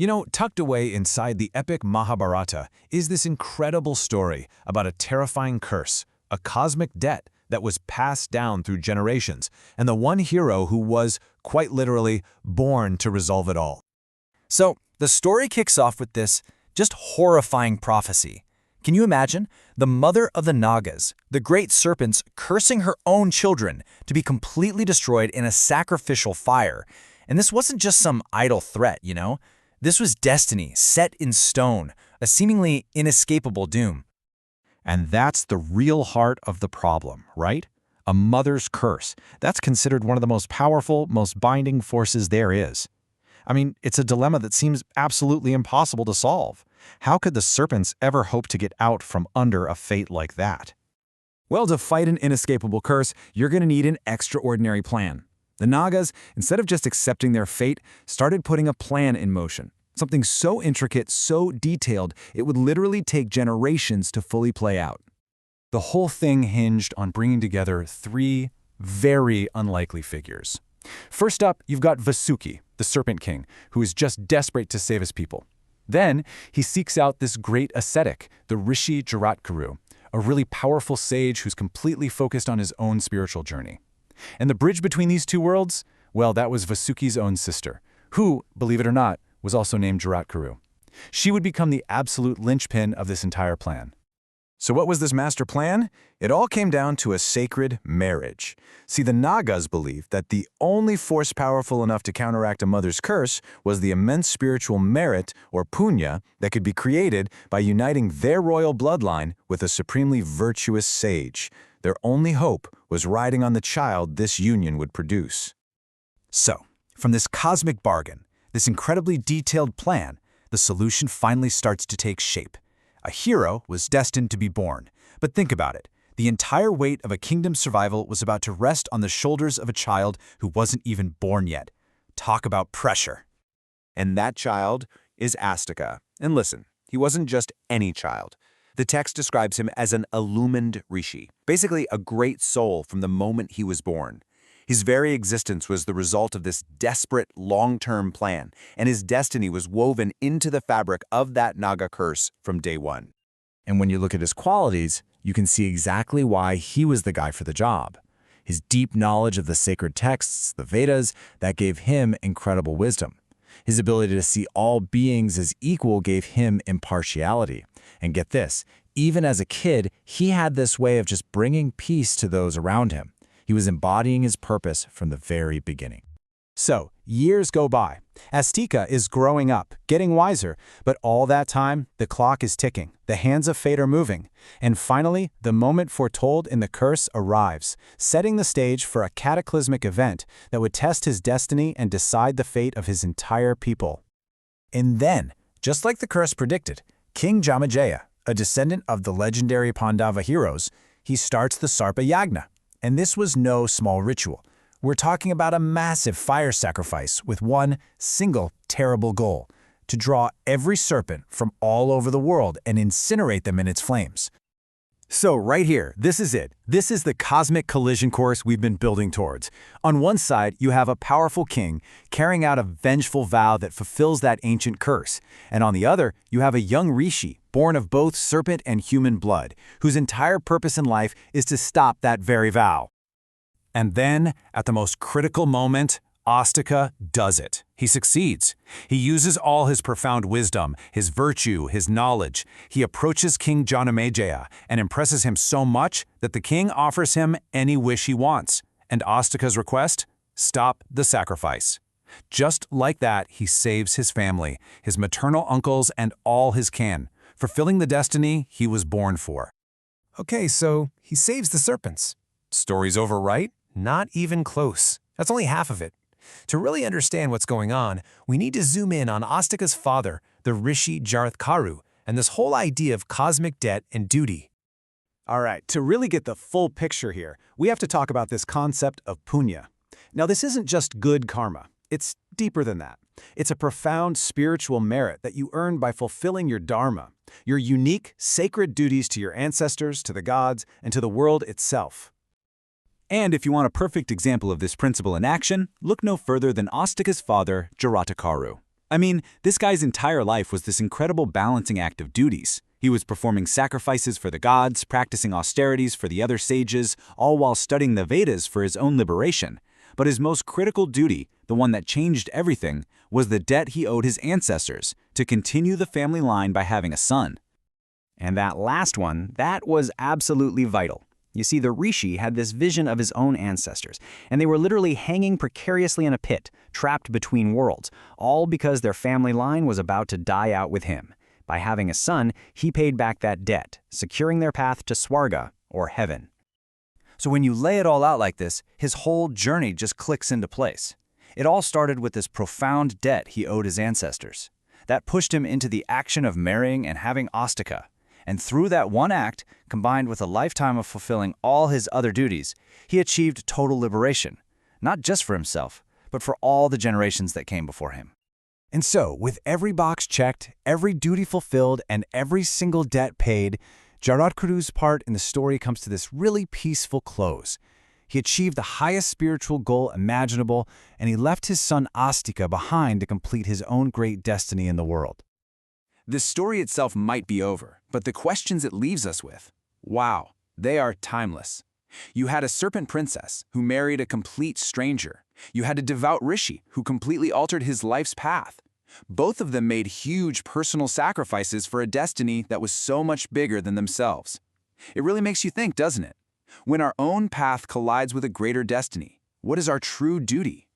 You know, tucked away inside the epic Mahabharata is this incredible story about a terrifying curse, a cosmic debt that was passed down through generations, and the one hero who was, quite literally, born to resolve it all. So, the story kicks off with this just horrifying prophecy. Can you imagine? The mother of the Nagas, the great serpents, cursing her own children to be completely destroyed in a sacrificial fire. And this wasn't just some idle threat, you know? This was destiny, set in stone, a seemingly inescapable doom. And that's the real heart of the problem, right? A mother's curse. That's considered one of the most powerful, most binding forces there is. I mean, it's a dilemma that seems absolutely impossible to solve. How could the serpents ever hope to get out from under a fate like that? Well, to fight an inescapable curse, you're going to need an extraordinary plan. The Nagas, instead of just accepting their fate, started putting a plan in motion. Something so intricate, so detailed, it would literally take generations to fully play out. The whole thing hinged on bringing together three very unlikely figures. First up, you've got Vasuki, the Serpent King, who is just desperate to save his people. Then, he seeks out this great ascetic, the Rishi Jaratkaru, a really powerful sage who's completely focused on his own spiritual journey. And the bridge between these two worlds? Well, that was Vasuki's own sister, who, believe it or not, was also named Jaratkaru. She would become the absolute linchpin of this entire plan. So what was this master plan? It all came down to a sacred marriage. See, the Nagas believed that the only force powerful enough to counteract a mother's curse was the immense spiritual merit, or punya, that could be created by uniting their royal bloodline with a supremely virtuous sage. Their only hope was riding on the child this union would produce. So, from this cosmic bargain, this incredibly detailed plan, the solution finally starts to take shape. A hero was destined to be born. But think about it. The entire weight of a kingdom's survival was about to rest on the shoulders of a child who wasn't even born yet. Talk about pressure. And that child is Astika. And listen, he wasn't just any child. The text describes him as an illumined rishi, basically a great soul from the moment he was born. His very existence was the result of this desperate, long-term plan, and his destiny was woven into the fabric of that Naga curse from day one. And when you look at his qualities, you can see exactly why he was the guy for the job. His deep knowledge of the sacred texts, the Vedas, that gave him incredible wisdom. His ability to see all beings as equal gave him impartiality. And get this, even as a kid, he had this way of just bringing peace to those around him. He was embodying his purpose from the very beginning. So, years go by. Astika is growing up, getting wiser, but all that time, the clock is ticking, the hands of fate are moving, and finally, the moment foretold in the curse arrives, setting the stage for a cataclysmic event that would test his destiny and decide the fate of his entire people. And then, just like the curse predicted, King Janamejaya, a descendant of the legendary Pandava heroes, he starts the sarpa yagna. And this was no small ritual. We're talking about a massive fire sacrifice with one single terrible goal: to draw every serpent from all over the world and incinerate them in its flames. So right here, this is it. This is the cosmic collision course we've been building towards. On one side, you have a powerful king carrying out a vengeful vow that fulfills that ancient curse. And on the other, you have a young rishi, born of both serpent and human blood, whose entire purpose in life is to stop that very vow. And then, at the most critical moment, Astika does it. He succeeds. He uses all his profound wisdom, his virtue, his knowledge. He approaches King Janamejaya and impresses him so much that the king offers him any wish he wants. And Astika's request? Stop the sacrifice. Just like that, he saves his family, his maternal uncles, and all his kin, fulfilling the destiny he was born for. Okay, so he saves the serpents. Story's over, right? Not even close. That's only half of it. To really understand what's going on, we need to zoom in on Astika's father, the Rishi Jaratkaru, and this whole idea of cosmic debt and duty. All right, to really get the full picture here, we have to talk about this concept of punya. Now, this isn't just good karma. It's deeper than that. It's a profound spiritual merit that you earn by fulfilling your dharma, your unique, sacred duties to your ancestors, to the gods, and to the world itself. And if you want a perfect example of this principle in action, look no further than Astika's father, Jaratkaru. I mean, this guy's entire life was this incredible balancing act of duties. He was performing sacrifices for the gods, practicing austerities for the other sages, all while studying the Vedas for his own liberation. But his most critical duty, the one that changed everything, was the debt he owed his ancestors, to continue the family line by having a son. And that last one, that was absolutely vital. You see, the Rishi had this vision of his own ancestors, and they were literally hanging precariously in a pit, trapped between worlds, all because their family line was about to die out with him. By having a son, he paid back that debt, securing their path to Swarga, or heaven. So when you lay it all out like this, his whole journey just clicks into place. It all started with this profound debt he owed his ancestors. That pushed him into the action of marrying and having Astika. And through that one act, combined with a lifetime of fulfilling all his other duties, he achieved total liberation, not just for himself, but for all the generations that came before him. And so, with every box checked, every duty fulfilled, and every single debt paid, Jaratkaru's part in the story comes to this really peaceful close. He achieved the highest spiritual goal imaginable, and he left his son Astika behind to complete his own great destiny in the world. The story itself might be over, but the questions it leaves us with, wow, they are timeless. You had a serpent princess who married a complete stranger. You had a devout Rishi who completely altered his life's path. Both of them made huge personal sacrifices for a destiny that was so much bigger than themselves. It really makes you think, doesn't it? When our own path collides with a greater destiny, what is our true duty?